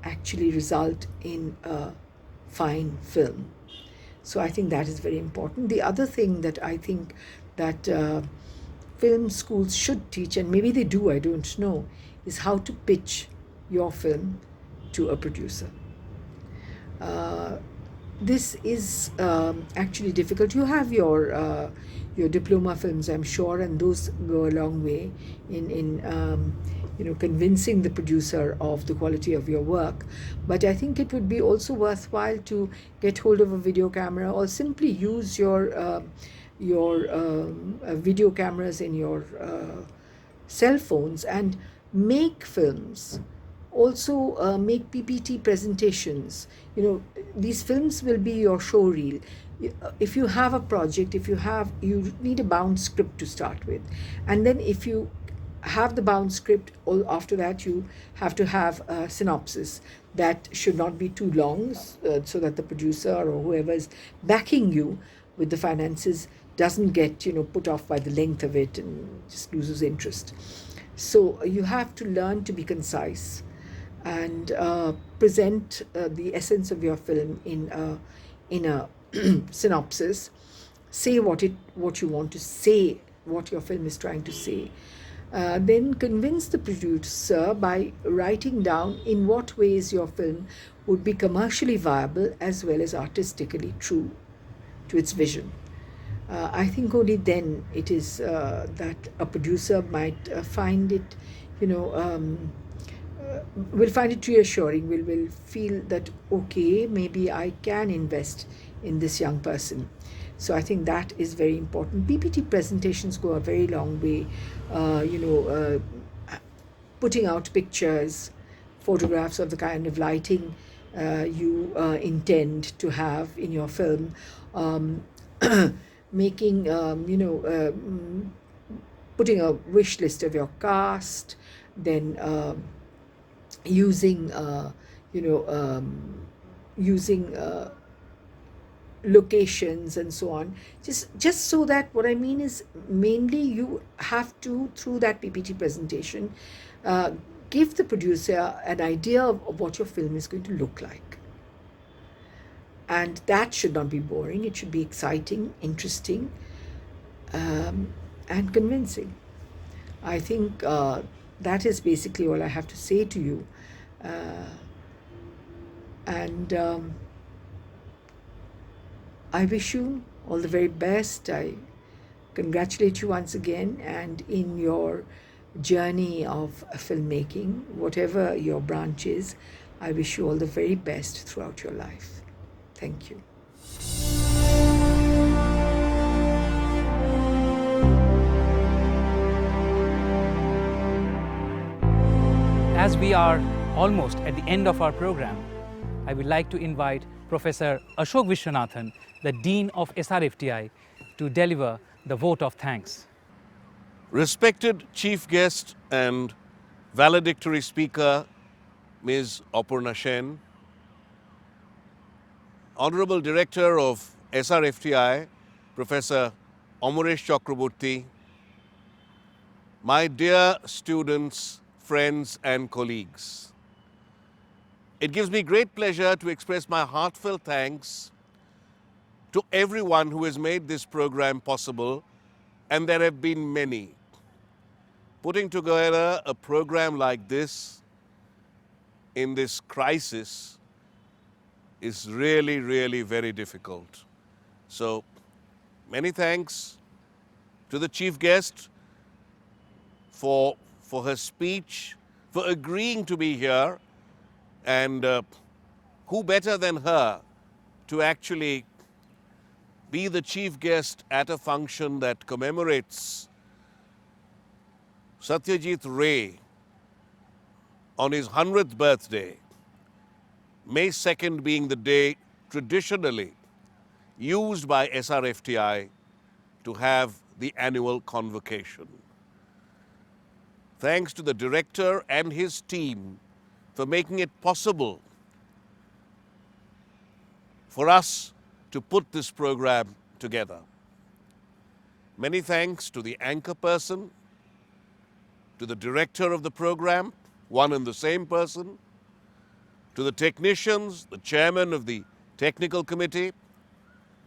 actually result in a fine film. So I think that is very important. The other thing that I think that film schools should teach, and maybe they do, I don't know, is how to pitch your film to a producer. This is actually difficult. You have your diploma films, I'm sure, and those go a long way in convincing the producer of the quality of your work. But I think it would be also worthwhile to get hold of a video camera, or simply use your video cameras in your cell phones and make films. Also make PPT presentations. These films will be your show reel. If you have a project, you need a bound script to start with, and then if you have the bound script, after that you have to have a synopsis that should not be too long, so that the producer or whoever is backing you with the finances doesn't get put off by the length of it and just loses interest. So you have to learn to be concise and present the essence of your film in a synopsis. Say what you want to say, what your film is trying to say. Then convince the producer by writing down in what ways your film would be commercially viable as well as artistically true to its vision. I think only then it is that a producer might find it, will find it reassuring, will feel that, okay, maybe I can invest in this young person. So I think that is very important. PPT presentations go a very long way. Putting out pictures, photographs of the kind of lighting you intend to have in your film, making, putting a wish list of your cast, then using locations and so on, just so that, what I mean is, mainly you have to, through that PPT presentation, give the producer an idea of what your film is going to look like. And that should not be boring. It should be exciting, interesting, and convincing. I think that is basically all I have to say to you. I wish you all the very best. I congratulate you once again, and in your journey of filmmaking, whatever your branch is, I wish you all the very best throughout your life. Thank you. As we are almost at the end of our program, I would like to invite Professor Ashok Vishwanathan, the Dean of SRFTI, to deliver the vote of thanks. Respected Chief Guest and Valedictory Speaker, Ms. Aparna Sen, Honorable Director of SRFTI, Professor Amaresh Chakraborty, my dear students, friends and colleagues, it gives me great pleasure to express my heartfelt thanks to everyone who has made this program possible, and there have been many. Putting together a program like this in this crisis is really, really very difficult. So, many thanks to the chief guest for her speech, for agreeing to be here, and who better than her to actually be the chief guest at a function that commemorates Satyajit Ray on his 100th birthday, May 2nd being the day traditionally used by SRFTI to have the annual convocation. Thanks to the director and his team for making it possible for us to put this program together. Many thanks to the anchor person, to the director of the program, one and the same person, to the technicians, the chairman of the technical committee,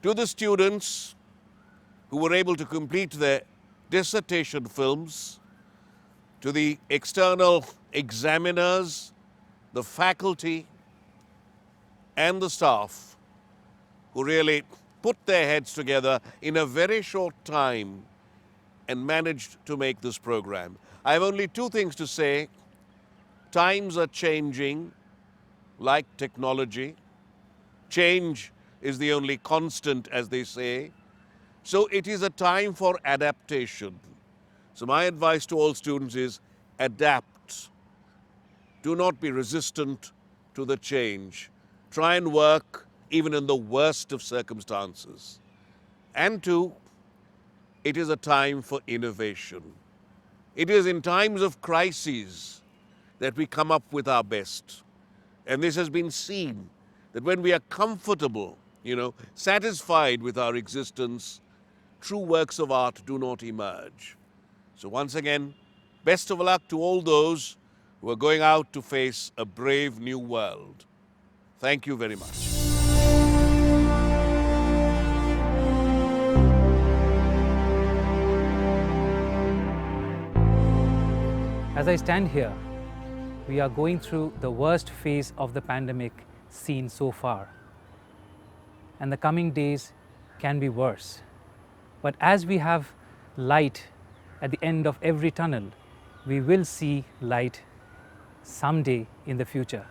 to the students who were able to complete their dissertation films, to the external examiners, the faculty, and the staff who really put their heads together in a very short time and managed to make this program. I have only two things to say. Times are changing like technology. Change is the only constant, as they say. So it is a time for adaptation. So my advice to all students is adapt. Do not be resistant to the change. Try and work even in the worst of circumstances. And two, it is a time for innovation. It is in times of crises that we come up with our best. And this has been seen, that when we are comfortable, satisfied with our existence, true works of art do not emerge. So once again, best of luck to all those who are going out to face a brave new world. Thank you very much. As I stand here, we are going through the worst phase of the pandemic seen so far. And the coming days can be worse. But as we have light at the end of every tunnel, we will see light someday in the future.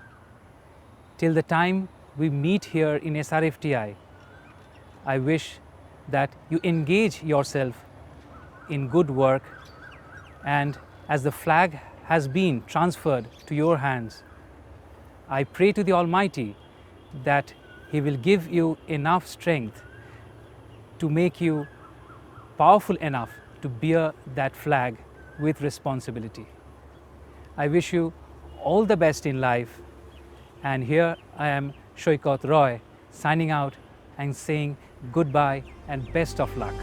Till the time we meet here in SRFTI, I wish that you engage yourself in good work, and as the flag has been transferred to your hands, I pray to the Almighty that He will give you enough strength to make you powerful enough to bear that flag with responsibility. I wish you all the best in life, and here I am, Shoykot Roy, signing out and saying goodbye and best of luck.